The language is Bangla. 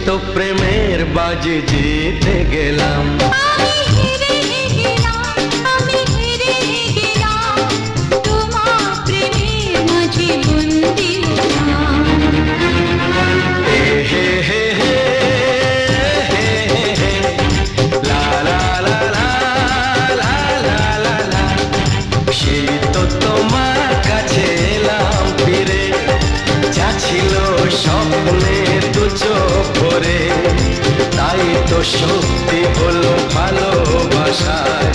তো প্রেমের বাজি জিতে গেলাম। আমি হেরে গেলাম, আমি হেরে গেলাম, তোমার প্রেমের মাঝে বন্দী হলাম। হে হে হে হে হে হে, লা লা লা লা লা লা লা লা। সেই তো তোমার কাছে এলাম ফিরে, যা ছিল স্বপ্নে দু চোখ ভরে, তাই তো সত্যি হলো ভালোবাসায়